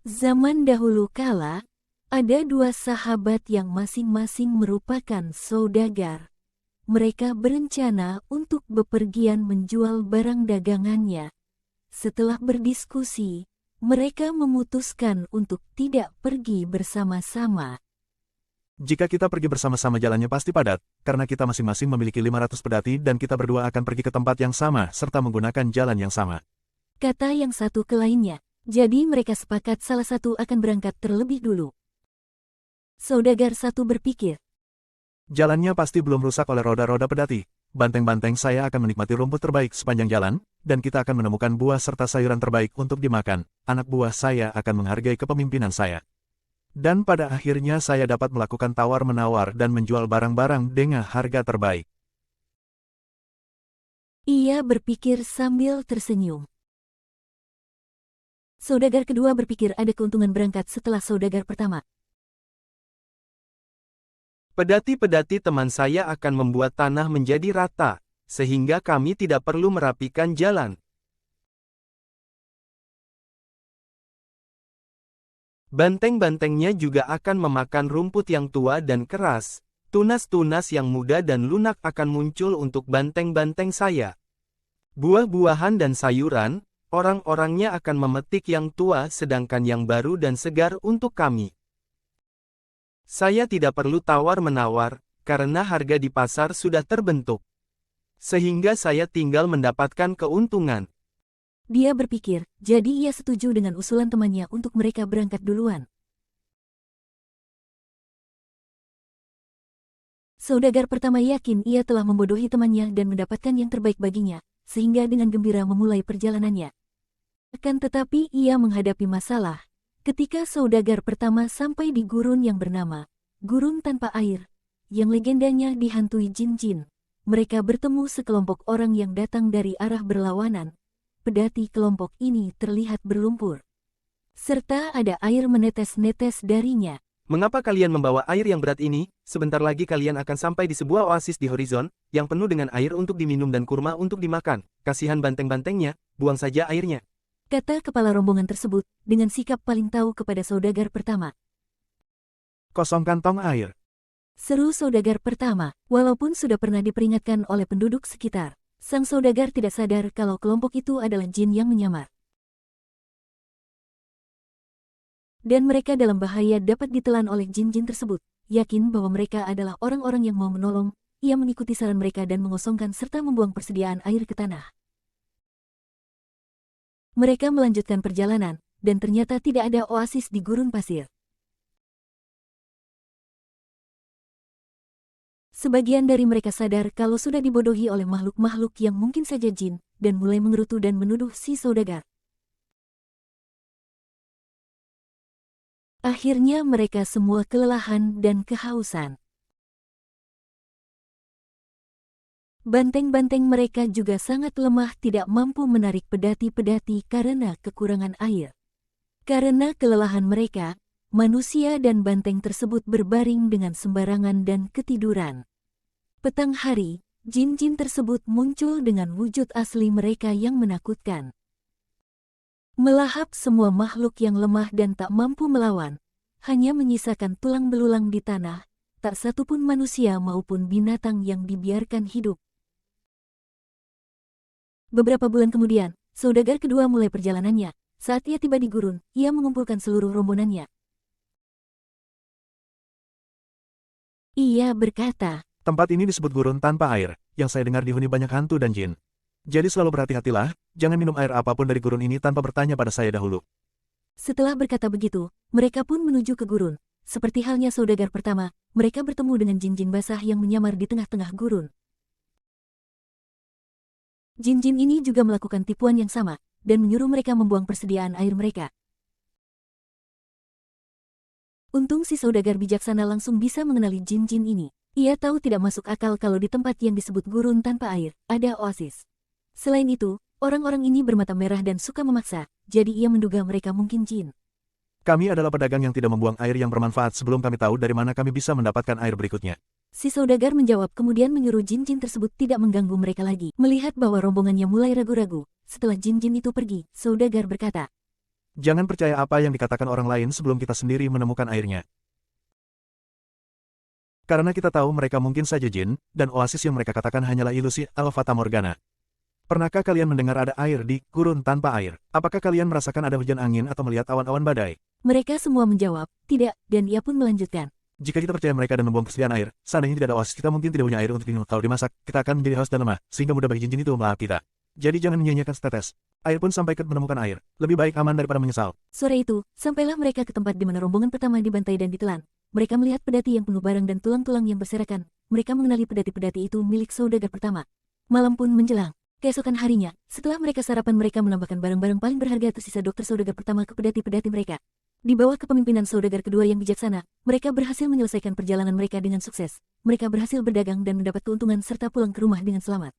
Zaman dahulu kala, ada dua sahabat yang masing-masing merupakan saudagar. Mereka berencana untuk bepergian menjual barang dagangannya. Setelah berdiskusi, mereka memutuskan untuk tidak pergi bersama-sama. Jika kita pergi bersama-sama jalannya pasti padat, karena kita masing-masing memiliki 500 pedati dan kita berdua akan pergi ke tempat yang sama serta menggunakan jalan yang sama. Kata yang satu ke lainnya. Jadi mereka sepakat salah satu akan berangkat terlebih dulu. Saudagar satu berpikir. Jalannya pasti belum rusak oleh roda-roda pedati. Banteng-banteng saya akan menikmati rumput terbaik sepanjang jalan, dan kita akan menemukan buah serta sayuran terbaik untuk dimakan. Anak buah saya akan menghargai kepemimpinan saya. Dan pada akhirnya saya dapat melakukan tawar-menawar dan menjual barang-barang dengan harga terbaik. Ia berpikir sambil tersenyum. Saudagar kedua berpikir ada keuntungan berangkat setelah saudagar pertama. Pedati-pedati teman saya akan membuat tanah menjadi rata, sehingga kami tidak perlu merapikan jalan. Banteng-bantengnya juga akan memakan rumput yang tua dan keras. Tunas-tunas yang muda dan lunak akan muncul untuk banteng-banteng saya. Buah-buahan dan sayuran, orang-orangnya akan memetik yang tua sedangkan yang baru dan segar untuk kami. Saya tidak perlu tawar-menawar, karena harga di pasar sudah terbentuk. Sehingga saya tinggal mendapatkan keuntungan. Dia berpikir, jadi ia setuju dengan usulan temannya untuk mereka berangkat duluan. Saudagar pertama yakin ia telah membodohi temannya dan mendapatkan yang terbaik baginya, sehingga dengan gembira memulai perjalanannya. Akan tetapi ia menghadapi masalah, ketika saudagar pertama sampai di gurun yang bernama Gurun Tanpa Air, yang legendanya dihantui jin-jin. Mereka bertemu sekelompok orang yang datang dari arah berlawanan. Pedati kelompok ini terlihat berlumpur, serta ada air menetes-netes darinya. Mengapa kalian membawa air yang berat ini? Sebentar lagi kalian akan sampai di sebuah oasis di horizon, yang penuh dengan air untuk diminum dan kurma untuk dimakan. Kasihan banteng-bantengnya, buang saja airnya. Kata kepala rombongan tersebut, dengan sikap paling tahu kepada saudagar pertama. Kosongkan tong air. Seru saudagar pertama, walaupun sudah pernah diperingatkan oleh penduduk sekitar. Sang saudagar tidak sadar kalau kelompok itu adalah jin yang menyamar. Dan mereka dalam bahaya dapat ditelan oleh jin-jin tersebut. Yakin bahwa mereka adalah orang-orang yang mau menolong, ia mengikuti saran mereka dan mengosongkan serta membuang persediaan air ke tanah. Mereka melanjutkan perjalanan, dan ternyata tidak ada oasis di gurun pasir. Sebagian dari mereka sadar kalau sudah dibodohi oleh makhluk-makhluk yang mungkin saja jin, dan mulai mengerutu dan menuduh si saudagar. Akhirnya mereka semua kelelahan dan kehausan. Banteng-banteng mereka juga sangat lemah, tidak mampu menarik pedati-pedati karena kekurangan air. Karena kelelahan mereka, manusia dan banteng tersebut berbaring dengan sembarangan dan ketiduran. Petang hari, jin-jin tersebut muncul dengan wujud asli mereka yang menakutkan. Melahap semua makhluk yang lemah dan tak mampu melawan, hanya menyisakan tulang belulang di tanah, tak satupun manusia maupun binatang yang dibiarkan hidup. Beberapa bulan kemudian, saudagar kedua mulai perjalanannya. Saat ia tiba di gurun, ia mengumpulkan seluruh rombongannya. Ia berkata, Tempat ini disebut Gurun Tanpa Air, yang saya dengar dihuni banyak hantu dan jin. Jadi selalu berhati-hatilah, jangan minum air apapun dari gurun ini tanpa bertanya pada saya dahulu. Setelah berkata begitu, mereka pun menuju ke gurun. Seperti halnya saudagar pertama, mereka bertemu dengan jin-jin basah yang menyamar di tengah-tengah gurun. Jin-jin ini juga melakukan tipuan yang sama, dan menyuruh mereka membuang persediaan air mereka. Untung si saudagar bijaksana langsung bisa mengenali jin-jin ini. Ia tahu tidak masuk akal kalau di tempat yang disebut gurun tanpa air, ada oasis. Selain itu, orang-orang ini bermata merah dan suka memaksa, jadi ia menduga mereka mungkin jin. Kami adalah pedagang yang tidak membuang air yang bermanfaat sebelum kami tahu dari mana kami bisa mendapatkan air berikutnya. Si saudagar menjawab kemudian menyuruh jin-jin tersebut tidak mengganggu mereka lagi. Melihat bahwa rombongannya mulai ragu-ragu, setelah jin-jin itu pergi, saudagar berkata, Jangan percaya apa yang dikatakan orang lain sebelum kita sendiri menemukan airnya. Karena kita tahu mereka mungkin saja jin, dan oasis yang mereka katakan hanyalah ilusi atau fata morgana. Pernahkah kalian mendengar ada air di gurun tanpa air? Apakah kalian merasakan ada hujan angin atau melihat awan-awan badai? Mereka semua menjawab, tidak, dan ia pun melanjutkan. Jika kita percaya mereka dan membuang persediaan air, seandainya tidak ada oasis kita mungkin tidak punya air untuk minum. Kalau dimasak, kita akan menjadi haus dan lemah, sehingga mudah bagi jin-jin itu melahap kita. Jadi jangan menyia-nyiakan setetes air pun sampai ke menemukan air. Lebih baik aman daripada menyesal. Sore itu, sampailah mereka ke tempat di mana rombongan pertama dibantai dan ditelan. Mereka melihat pedati yang penuh barang dan tulang-tulang yang berserakan. Mereka mengenali pedati-pedati itu milik saudagar pertama. Malam pun menjelang. Keesokan harinya, setelah mereka sarapan mereka menambahkan barang-barang paling berharga tersisa dokter saudagar pertama ke pedati-pedati mereka. Di bawah kepemimpinan saudagar kedua yang bijaksana, mereka berhasil menyelesaikan perjalanan mereka dengan sukses. Mereka berhasil berdagang dan mendapat keuntungan serta pulang ke rumah dengan selamat.